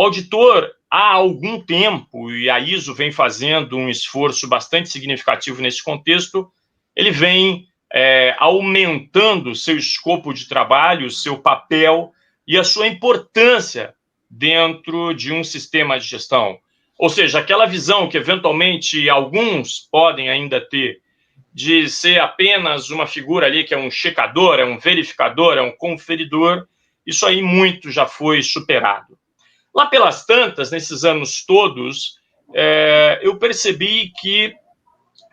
auditor, há algum tempo, e a ISO vem fazendo um esforço bastante significativo nesse contexto, ele vem aumentando seu escopo de trabalho, seu papel e a sua importância dentro de um sistema de gestão. Ou seja, aquela visão que eventualmente alguns podem ainda ter de ser apenas uma figura ali que é um checador, é um verificador, é um conferidor, isso aí muito já foi superado. Lá pelas tantas, nesses anos todos, eu percebi que,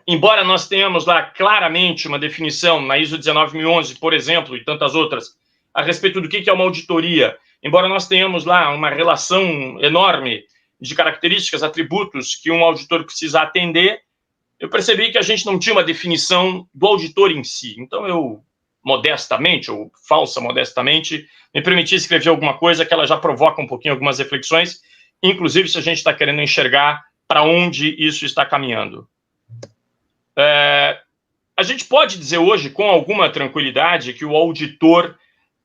embora nós tenhamos lá claramente uma definição na ISO 19011, por exemplo, e tantas outras, a respeito do que é uma auditoria, embora nós tenhamos lá uma relação enorme de características, atributos que um auditor precisa atender, eu percebi que a gente não tinha uma definição do auditor em si. Então, eu, modestamente, ou falsa modestamente, me permiti escrever alguma coisa que ela já provoca um pouquinho algumas reflexões, inclusive se a gente está querendo enxergar para onde isso está caminhando. A gente pode dizer hoje, com alguma tranquilidade, que o auditor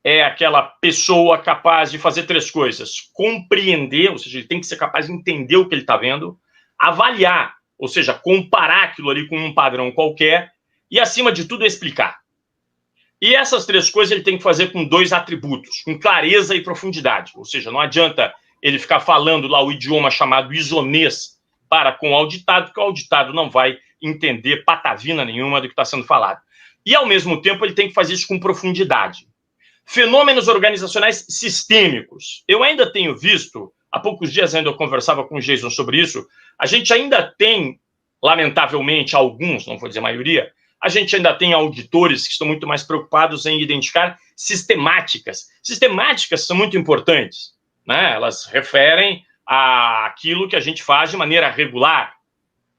é aquela pessoa capaz de fazer três coisas: compreender, ou seja, ele tem que ser capaz de entender o que ele está vendo, avaliar, ou seja, comparar aquilo ali com um padrão qualquer e, acima de tudo, explicar. E essas três coisas ele tem que fazer com dois atributos, com clareza e profundidade. Ou seja, não adianta ele ficar falando lá o idioma chamado isonês para com o auditado, porque o auditado não vai entender patavina nenhuma do que está sendo falado. E, ao mesmo tempo, ele tem que fazer isso com profundidade. Fenômenos organizacionais sistêmicos. Eu ainda tenho visto, há poucos dias ainda eu conversava com o Jason sobre isso, a gente ainda tem, lamentavelmente, alguns, não vou dizer a maioria, a gente ainda tem auditores que estão muito mais preocupados em identificar sistemáticas. Sistemáticas são muito importantes, né? Elas referem àquilo que a gente faz de maneira regular,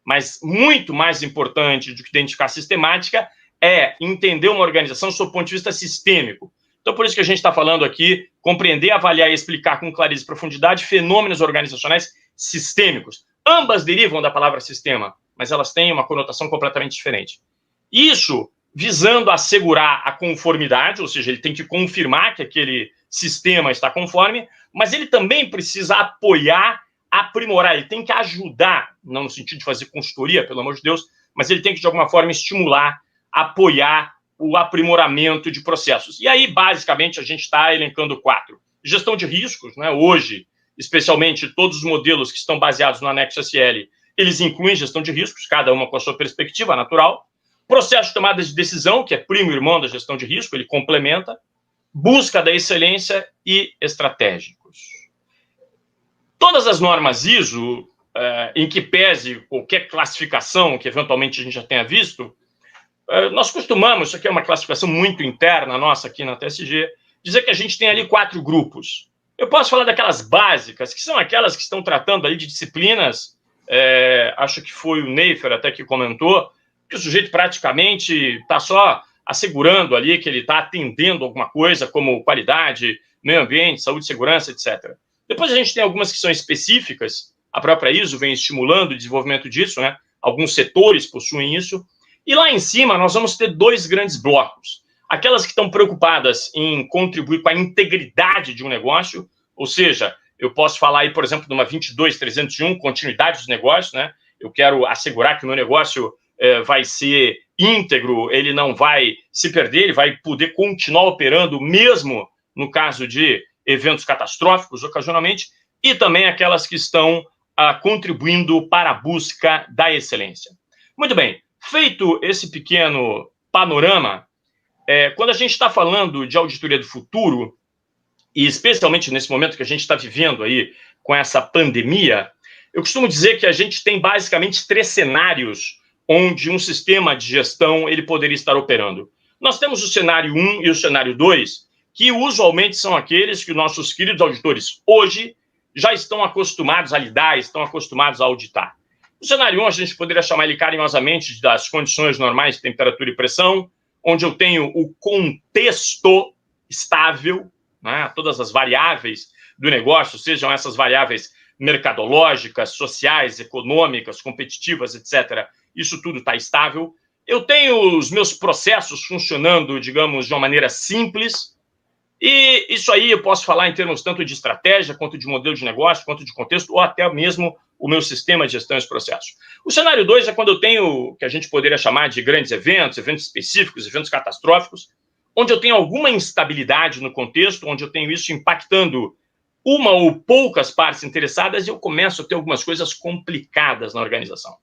mas muito mais importante do que identificar sistemática é entender uma organização sob o ponto de vista sistêmico. Então, por isso que a gente está falando aqui, compreender, avaliar e explicar com clareza e profundidade fenômenos organizacionais sistêmicos. Ambas derivam da palavra sistema, mas elas têm uma conotação completamente diferente. Isso visando assegurar a conformidade, ou seja, ele tem que confirmar que aquele sistema está conforme, mas ele também precisa apoiar, aprimorar, ele tem que ajudar, não no sentido de fazer consultoria, pelo amor de Deus, mas ele tem que, de alguma forma, estimular, apoiar o aprimoramento de processos. E aí, basicamente, a gente está elencando 4. Gestão de riscos, né? Hoje, especialmente, todos os modelos que estão baseados no anexo SL, eles incluem gestão de riscos, cada uma com a sua perspectiva natural. Processo de tomada de decisão, que é primo irmão da gestão de risco, ele complementa. Busca da excelência e estratégicos. Todas as normas ISO, em que pese qualquer classificação que eventualmente a gente já tenha visto, nós costumamos, isso aqui é uma classificação muito interna nossa aqui na TSG, dizer que a gente tem ali 4 grupos. Eu posso falar daquelas básicas, que são aquelas que estão tratando ali de disciplinas, acho que foi o Neifer até que comentou, que o sujeito praticamente está só assegurando ali que ele está atendendo alguma coisa, como qualidade, meio ambiente, saúde e segurança, etc. Depois a gente tem algumas que são específicas, a própria ISO vem estimulando o desenvolvimento disso, né? Alguns setores possuem isso. E lá em cima nós vamos ter 2 grandes blocos. Aquelas que estão preocupadas em contribuir com a integridade de um negócio, ou seja, eu posso falar aí, por exemplo, de uma 22301, continuidade dos negócios, né? Eu quero assegurar que o meu negócio vai ser íntegro, ele não vai se perder, ele vai poder continuar operando, mesmo no caso de eventos catastróficos, ocasionalmente, e também aquelas que estão contribuindo para a busca da excelência. Muito bem, feito esse pequeno panorama, quando a gente está falando de auditoria do futuro, e especialmente nesse momento que a gente está vivendo aí com essa pandemia, eu costumo dizer que a gente tem basicamente 3 cenários onde um sistema de gestão ele poderia estar operando. Nós temos o cenário 1 e o cenário 2, que usualmente são aqueles que nossos queridos auditores hoje já estão acostumados a lidar, estão acostumados a auditar. O cenário 1, a gente poderia chamar ele carinhosamente das condições normais de temperatura e pressão, onde eu tenho o contexto estável, né, todas as variáveis do negócio, sejam essas variáveis mercadológicas, sociais, econômicas, competitivas, etc., isso tudo está estável. Eu tenho os meus processos funcionando, digamos, de uma maneira simples. E isso aí eu posso falar em termos tanto de estratégia, quanto de modelo de negócio, quanto de contexto, ou até mesmo o meu sistema de gestão de processos. O cenário 2 é quando eu tenho o que a gente poderia chamar de grandes eventos, eventos específicos, eventos catastróficos, onde eu tenho alguma instabilidade no contexto, onde eu tenho isso impactando uma ou poucas partes interessadas e eu começo a ter algumas coisas complicadas na organização.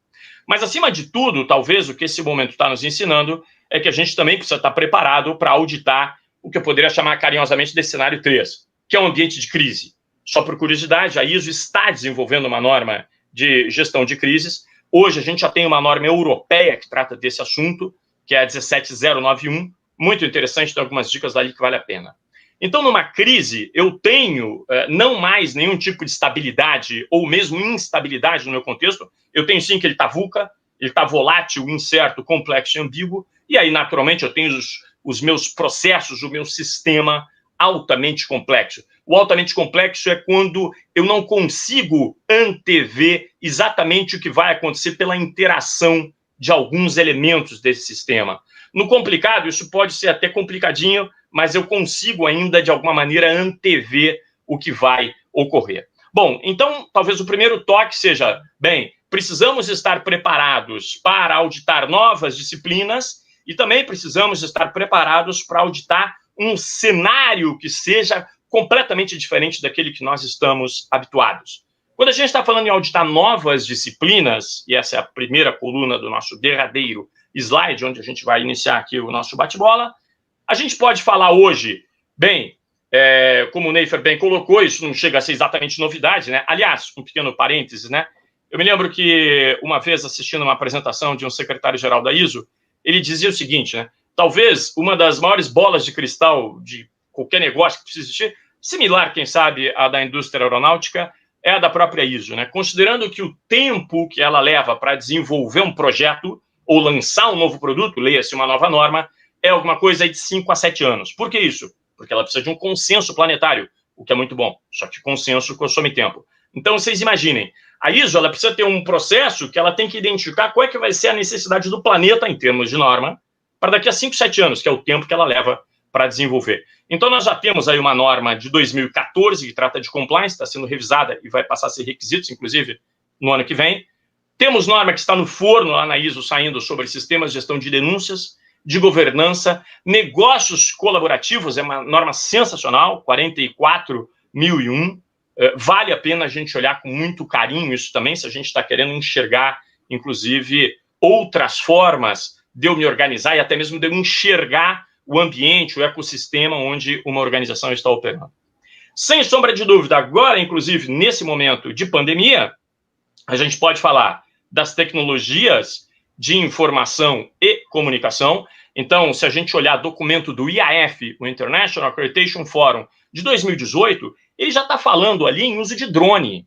Mas, acima de tudo, talvez o que esse momento está nos ensinando é que a gente também precisa estar preparado para auditar o que eu poderia chamar carinhosamente de cenário 3, que é um ambiente de crise. Só por curiosidade, a ISO está desenvolvendo uma norma de gestão de crises. Hoje a gente já tem uma norma europeia que trata desse assunto, que é a 17091, muito interessante, tem algumas dicas dali que vale a pena. Então, numa crise, eu tenho não mais nenhum tipo de estabilidade ou mesmo instabilidade no meu contexto. Eu tenho sim que ele está VUCA, ele está volátil, incerto, complexo e ambíguo, e aí, naturalmente, eu tenho os meus processos, o meu sistema altamente complexo. O altamente complexo é quando eu não consigo antever exatamente o que vai acontecer pela interação de alguns elementos desse sistema. No complicado, isso pode ser até complicadinho, mas eu consigo ainda, de alguma maneira, antever o que vai ocorrer. Bom, então, talvez o primeiro toque seja, bem, precisamos estar preparados para auditar novas disciplinas e também precisamos estar preparados para auditar um cenário que seja completamente diferente daquele que nós estamos habituados. Quando a gente está falando em auditar novas disciplinas, e essa é a primeira coluna do nosso derradeiro slide, onde a gente vai iniciar aqui o nosso bate-bola, a gente pode falar hoje, bem, como o Neifer bem colocou, isso não chega a ser exatamente novidade, né? Aliás, um pequeno parênteses, né? Eu me lembro que uma vez assistindo uma apresentação de um secretário-geral da ISO, ele dizia o seguinte, né? Talvez uma das maiores bolas de cristal de qualquer negócio que precisa existir, similar, quem sabe, à da indústria aeronáutica, é a da própria ISO, né? Considerando que o tempo que ela leva para desenvolver um projeto ou lançar um novo produto, leia-se uma nova norma, é alguma coisa de 5 a 7 anos. Por que isso? Porque ela precisa de um consenso planetário, o que é muito bom, só que consenso consome tempo. Então, vocês imaginem, a ISO ela precisa ter um processo que ela tem que identificar qual é que vai ser a necessidade do planeta em termos de norma para daqui a 5, 7 anos, que é o tempo que ela leva para desenvolver. Então, nós já temos aí uma norma de 2014 que trata de compliance, está sendo revisada e vai passar a ser requisitos, inclusive, no ano que vem. Temos norma que está no forno lá na ISO saindo sobre sistemas de gestão de denúncias, de governança, negócios colaborativos, é uma norma sensacional, 44.001. Vale a pena a gente olhar com muito carinho isso também, se a gente está querendo enxergar, inclusive, outras formas de eu me organizar e até mesmo de eu enxergar o ambiente, o ecossistema onde uma organização está operando. Sem sombra de dúvida, agora, inclusive, nesse momento de pandemia, a gente pode falar das tecnologias de informação e comunicação. Então, se a gente olhar documento do IAF, o International Accreditation Forum, de 2018, ele já está falando ali em uso de drone,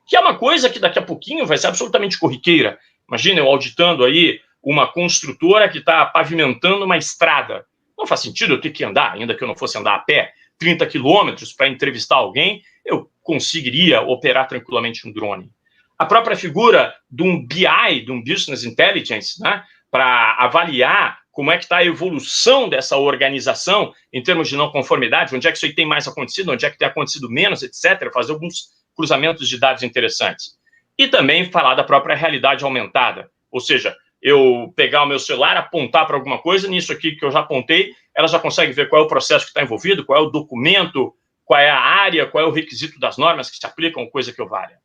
que é uma coisa que daqui a pouquinho vai ser absolutamente corriqueira. Imagina eu auditando aí uma construtora que está pavimentando uma estrada. Não faz sentido eu ter que andar, ainda que eu não fosse andar a pé, 30 quilômetros para entrevistar alguém, eu conseguiria operar tranquilamente um drone. A própria figura de um BI, de um Business Intelligence, né, para avaliar como é que está a evolução dessa organização em termos de não conformidade, onde é que isso aí tem mais acontecido, onde é que tem acontecido menos, etc., fazer alguns cruzamentos de dados interessantes. E também falar da própria realidade aumentada, ou seja, eu pegar o meu celular, apontar para alguma coisa, nisso aqui que eu já apontei, ela já consegue ver qual é o processo que está envolvido, qual é o documento, qual é a área, qual é o requisito das normas que se aplicam, coisa que eu valha.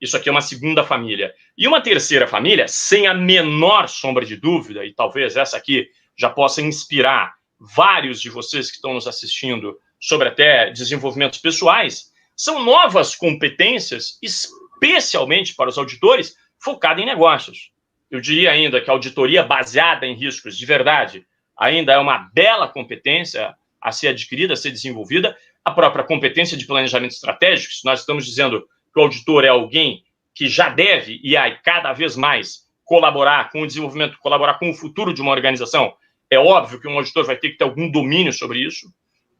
Isso aqui é uma segunda família. E uma terceira família, sem a menor sombra de dúvida, e talvez essa aqui já possa inspirar vários de vocês que estão nos assistindo sobre até desenvolvimentos pessoais, são novas competências, especialmente para os auditores, focadas em negócios. Eu diria ainda que a auditoria baseada em riscos de verdade ainda é uma bela competência a ser adquirida, a ser desenvolvida. A própria competência de planejamento estratégico, se nós estamos dizendo que o auditor é alguém que já deve e aí cada vez mais colaborar com o desenvolvimento, colaborar com o futuro de uma organização, é óbvio que um auditor vai ter que ter algum domínio sobre isso.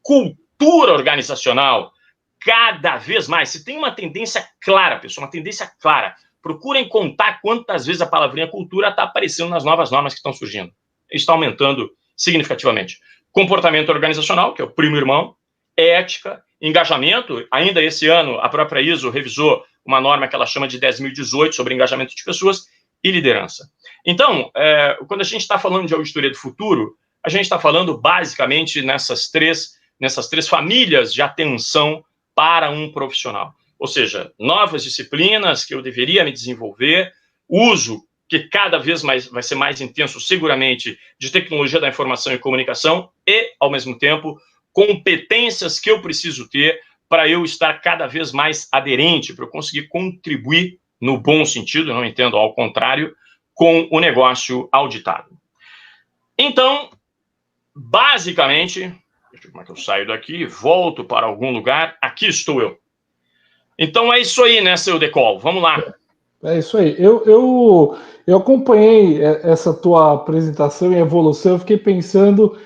Cultura organizacional, cada vez mais. Se tem uma tendência clara, pessoal, uma tendência clara, procurem contar quantas vezes a palavrinha cultura está aparecendo nas novas normas que estão surgindo. Está aumentando significativamente. Comportamento organizacional, que é o primo irmão, ética, engajamento. Ainda esse ano, a própria ISO revisou uma norma que ela chama de 10.018 sobre engajamento de pessoas e liderança. Então, quando a gente está falando de auditoria do futuro, a gente está falando basicamente nessas três famílias de atenção para um profissional. Ou seja, novas disciplinas que eu deveria me desenvolver, uso que cada vez mais vai ser mais intenso, seguramente, de tecnologia da informação e comunicação e, ao mesmo tempo, competências que eu preciso ter para eu estar cada vez mais aderente, para eu conseguir contribuir no bom sentido, não entendo ao contrário, com o negócio auditado. Então, basicamente, deixa eu ver como é que eu saio daqui, volto para algum lugar, aqui estou eu. Então é isso aí, né, seu Decol? Vamos lá. É isso aí. Eu acompanhei essa tua apresentação e evolução, eu fiquei pensando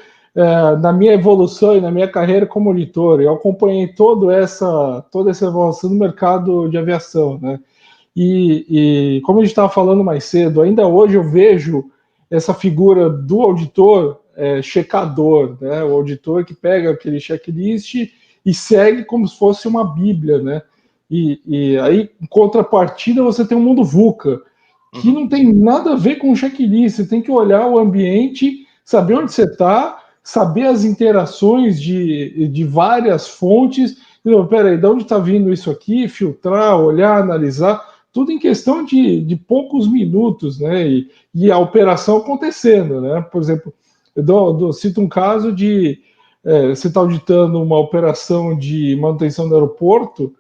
na minha evolução e na minha carreira como auditor. Eu acompanhei toda essa evolução no mercado de aviação, né? E como a gente estava falando mais cedo, ainda hoje eu vejo essa figura do auditor checador, né? O auditor que pega aquele checklist e segue como se fosse uma bíblia, né? E aí, em contrapartida, você tem um mundo VUCA, que não tem nada a ver com o checklist. Você tem que olhar o ambiente, saber onde você está, saber as interações de várias fontes. Peraí, de onde está vindo isso aqui? Filtrar, olhar, analisar, tudo em questão de poucos minutos, né? E a operação acontecendo, né? Por exemplo, eu cito um caso de você está auditando uma operação de manutenção do aeroporto,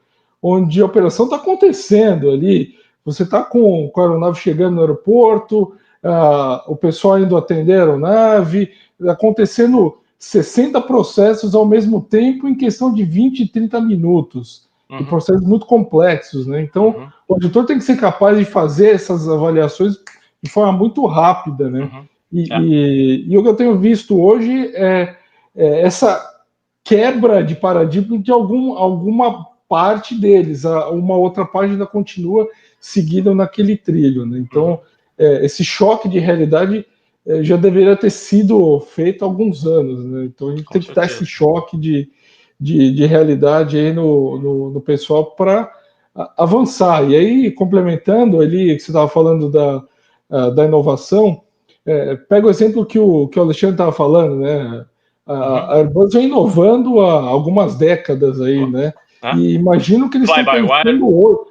onde a operação está acontecendo ali. Você está com a aeronave chegando no aeroporto, o pessoal indo atender a aeronave, acontecendo 60 processos ao mesmo tempo em questão de 20, 30 minutos. E processos muito complexos, né? Então, o auditor tem que ser capaz de fazer essas avaliações de forma muito rápida, né? E o que eu tenho visto hoje é essa quebra de paradigma de alguma parte deles, uma outra parte ainda continua seguida naquele trilho, né? Então, esse choque de realidade já deveria ter sido feito há alguns anos, né? Então, a gente tem que dar esse choque de realidade aí no pessoal para avançar. E aí, complementando ali, que você estava falando da inovação, pega o exemplo que o Alexandre estava falando, né? A Airbus vem inovando há algumas décadas aí, né? E imagino que eles estão pensando hoje.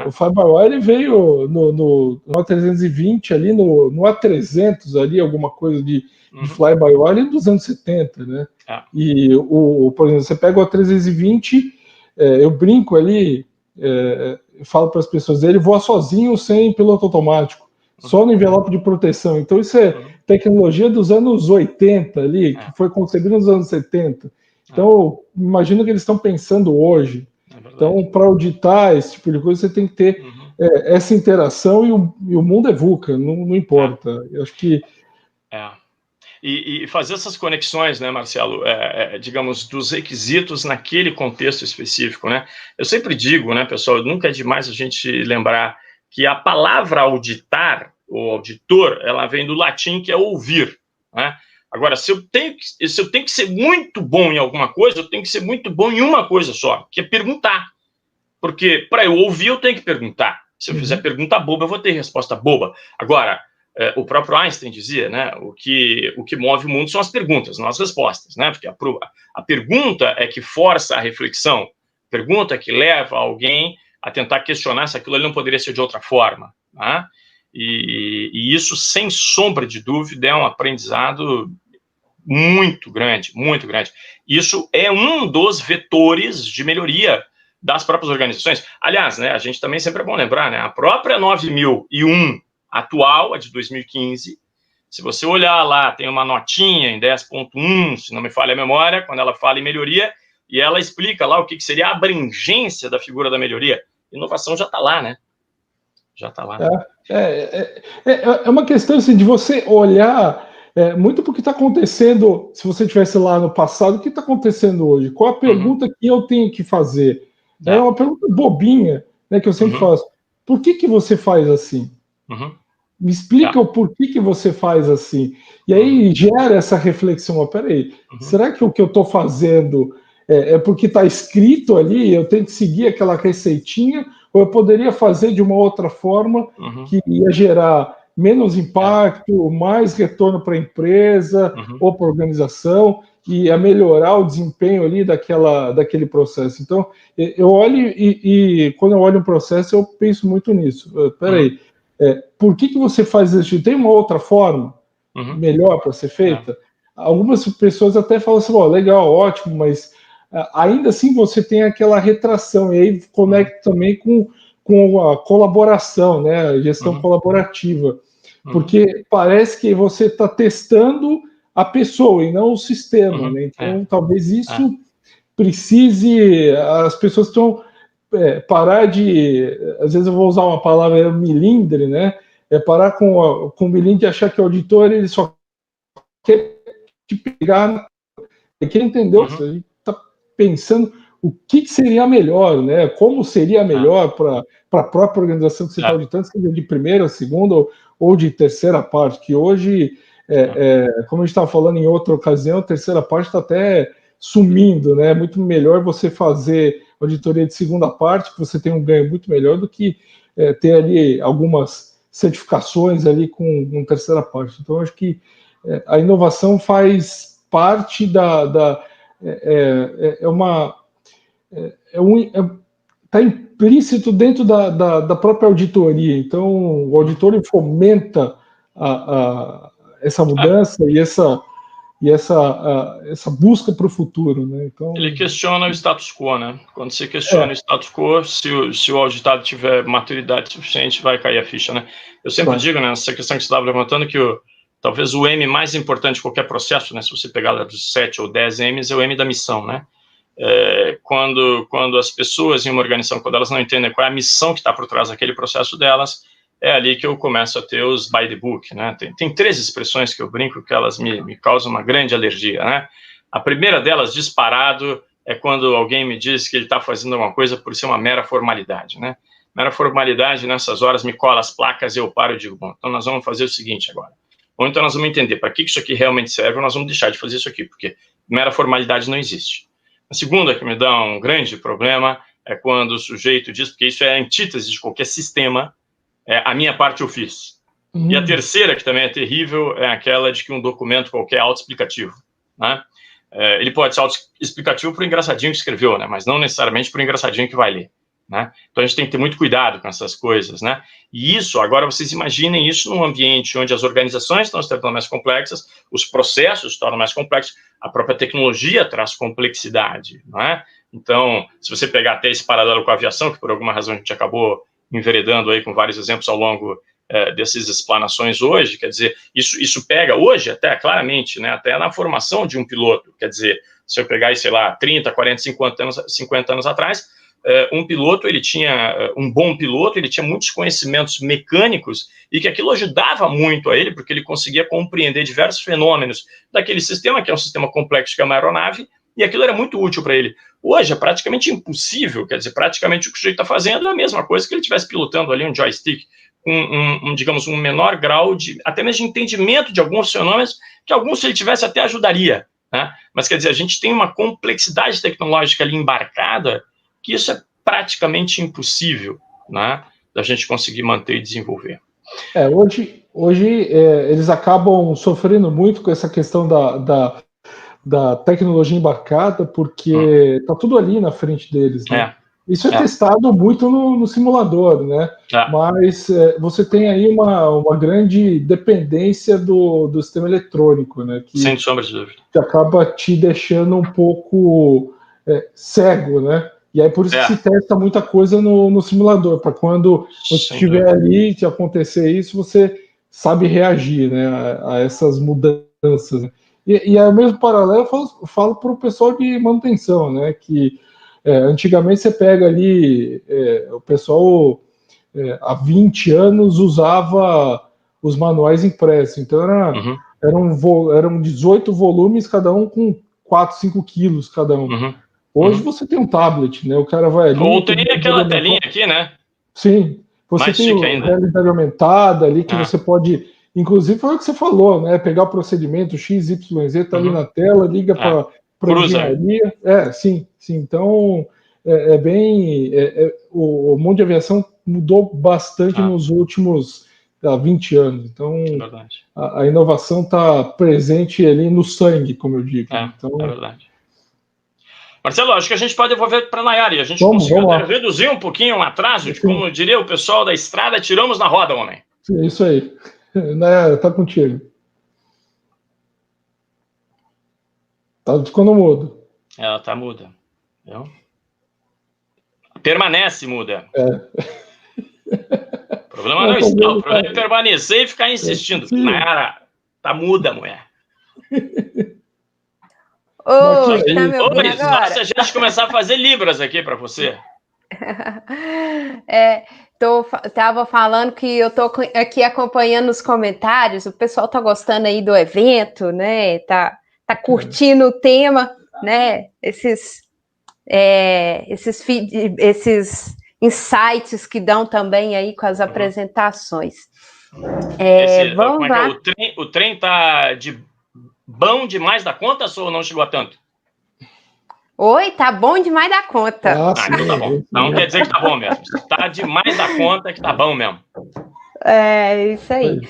O Fly-by-Wire veio no A320 ali, no A300 ali, alguma coisa de Fly-by-Wire dos anos 70, né? E, por exemplo, você pega o A320, eu brinco ali, eu falo para as pessoas, ele voa sozinho sem piloto automático, só no envelope de proteção. Então isso é tecnologia dos anos 80 ali, que foi concebida nos anos 70. Então, imagino que eles estão pensando hoje. Então, para auditar esse tipo de coisa, você tem que ter essa interação e o mundo é VUCA, não importa. Eu acho que... E fazer essas conexões, né, Marcelo, digamos, dos requisitos naquele contexto específico, né? Eu sempre digo, né, pessoal, nunca é demais a gente lembrar que a palavra auditar, ou auditor, ela vem do latim, que é ouvir, né? Agora, se eu tenho que ser muito bom em alguma coisa, eu tenho que ser muito bom em uma coisa só, que é perguntar. Porque para eu ouvir, eu tenho que perguntar. Se eu fizer pergunta boba, eu vou ter resposta boba. Agora, o próprio Einstein dizia, né, o que move o mundo são as perguntas, não as respostas, né? Porque a pergunta é que força a reflexão, a pergunta é que leva alguém a tentar questionar se aquilo ali não poderia ser de outra forma, né? E isso, sem sombra de dúvida, é um aprendizado muito grande, muito grande. Isso é um dos vetores de melhoria das próprias organizações. Aliás, né, a gente também sempre é bom lembrar, né, a própria 9001 atual, a de 2015, se você olhar lá, tem uma notinha em 10.1, se não me falha a memória, quando ela fala em melhoria, e ela explica lá o que seria a abrangência da figura da melhoria. Inovação já está lá, né? Já está lá. É uma questão assim, de você olhar muito para o que está acontecendo, se você estivesse lá no passado, o que está acontecendo hoje? Qual a pergunta que eu tenho que fazer? É uma pergunta bobinha, né, que eu sempre faço. Por que você faz assim? Me explica o porquê que você faz assim. E aí gera essa reflexão, peraí, será que o que eu estou fazendo é porque está escrito ali, eu tenho que seguir aquela receitinha, ou eu poderia fazer de uma outra forma que ia gerar menos impacto, mais retorno para a empresa ou para a organização, e a melhorar o desempenho ali daquele processo. Então, eu olho e quando eu olho um processo, eu penso muito nisso. Peraí, por que você faz isso? Tem uma outra forma melhor para ser feita? Algumas pessoas até falam assim, legal, ótimo, mas ainda assim você tem aquela retração, e aí conecta também com a colaboração, né, a gestão colaborativa, porque parece que você está testando a pessoa e não o sistema, né? Então talvez isso precise, as pessoas estão parar de, às vezes eu vou usar uma palavra milindre, né? Parar com o milindre de achar que o auditor ele só quer te pegar, ele quer entender, a gente está pensando o que seria melhor, né? Como seria melhor para a própria organização que você está auditando, seja de primeira, segunda ou de terceira parte, que hoje, como a gente estava falando em outra ocasião, a terceira parte está até sumindo, né? É muito melhor você fazer auditoria de segunda parte, que você tem um ganho muito melhor do que ter ali algumas certificações ali com terceira parte. Então, acho que a inovação faz parte está implícito dentro da própria auditoria. Então, o auditor fomenta essa mudança e essa busca para o futuro, né? Então, ele questiona o status quo, né? Quando você questiona o status quo, se o auditado tiver maturidade suficiente, vai cair a ficha, né? Eu sempre digo, né, nessa questão que você estava levantando, que talvez o M mais importante de qualquer processo, né, se você pegar lá dos 7 ou 10 M's, é o M da missão, né? Quando as pessoas em uma organização, quando elas não entendem qual é a missão que está por trás daquele processo delas, é ali que eu começo a ter os by the book, né? Tem 3 expressões que eu brinco que elas me causam uma grande alergia, né? A primeira delas, disparado, é quando alguém me diz que ele está fazendo alguma coisa por ser uma mera formalidade, né? Mera formalidade, nessas horas, me cola as placas e eu paro e digo, bom, então nós vamos fazer o seguinte agora. Ou então nós vamos entender para que isso aqui realmente serve, ou nós vamos deixar de fazer isso aqui, porque mera formalidade não existe. A segunda, que me dá um grande problema, é quando o sujeito diz, porque isso é a antítese de qualquer sistema, a minha parte eu fiz. E a terceira, que também é terrível, é aquela de que um documento qualquer é autoexplicativo, né? Ele pode ser autoexplicativo para o engraçadinho que escreveu, né? Mas não necessariamente para o engraçadinho que vai ler, né? Então a gente tem que ter muito cuidado com essas coisas, né? E isso, agora vocês imaginem isso num ambiente onde as organizações estão se tornando mais complexas, os processos se tornam mais complexos, a própria tecnologia traz complexidade, não é? Então, se você pegar até esse paralelo com a aviação, que por alguma razão a gente acabou enveredando aí com vários exemplos ao longo dessas explanações hoje, quer dizer, isso pega hoje até claramente, né, até na formação de um piloto, quer dizer, se eu pegar, sei lá, 30, 40, 50 anos atrás, um piloto, ele tinha, um bom piloto, ele tinha muitos conhecimentos mecânicos e que aquilo ajudava muito a ele, porque ele conseguia compreender diversos fenômenos daquele sistema, que é um sistema complexo, que é uma aeronave, e aquilo era muito útil para ele. Hoje é praticamente impossível, quer dizer, praticamente o que o sujeito está fazendo é a mesma coisa que ele estivesse pilotando ali um joystick, digamos, um menor grau de, até mesmo de entendimento de alguns fenômenos, que alguns, se ele tivesse, até ajudaria, né? Mas, quer dizer, a gente tem uma complexidade tecnológica ali embarcada, que isso é praticamente impossível, né, da gente conseguir manter e desenvolver. Hoje eles acabam sofrendo muito com essa questão da tecnologia embarcada, porque está tudo ali na frente deles, né? Isso é testado muito no simulador, né? Mas você tem aí uma grande dependência do sistema eletrônico, né? Sem sombra de dúvida. Que acaba te deixando um pouco cego, né? E aí por isso que se testa muita coisa no simulador, para quando você estiver ali, te acontecer isso, você sabe reagir, né, a essas mudanças. Né? E é o mesmo paralelo eu falo para o pessoal de manutenção, né, que antigamente você pega ali, o pessoal há 20 anos usava os manuais impressos, então eram 18 volumes, cada um com 4, 5 quilos cada um. Hoje você tem um tablet, né? O cara vai ali... Ou tem aquela telinha aqui, né? Sim. Você Mais tem chique a ainda. realidade aumentada ali, que você pode, inclusive, foi o que você falou, né? Pegar o procedimento X, Y, Z, tá ali na tela, liga para engenharia. Sim. Então, o mundo de aviação mudou bastante nos últimos 20 anos. Então, a inovação está presente ali no sangue, como eu digo. Então, é verdade. Marcelo, acho que a gente pode devolver para a Nayara. E a gente vamos conseguiu lá. reduzir um pouquinho o atraso, de, como diria o pessoal da estrada, tiramos na roda, homem. É isso aí. Nayara, tá contigo. Tá ficando mudo. Ela tá muda. Viu? Permanece muda. O problema não está. O problema é permanecer e ficar insistindo. Nayara, tá muda, mulher. Oi, tá me ouvindo agora? Se a gente começar a fazer libras aqui para você. Tava falando que eu tô aqui acompanhando os comentários, o pessoal tá gostando aí do evento, né? Tá curtindo o tema, né? Esses insights que dão também aí com as apresentações. Vamos lá. O trem tá bom demais da conta ou não chegou a tanto? Oi, tá bom demais da conta. Então tá bom. Não quer dizer que tá bom mesmo. Tá demais da conta que tá bom mesmo. É isso aí.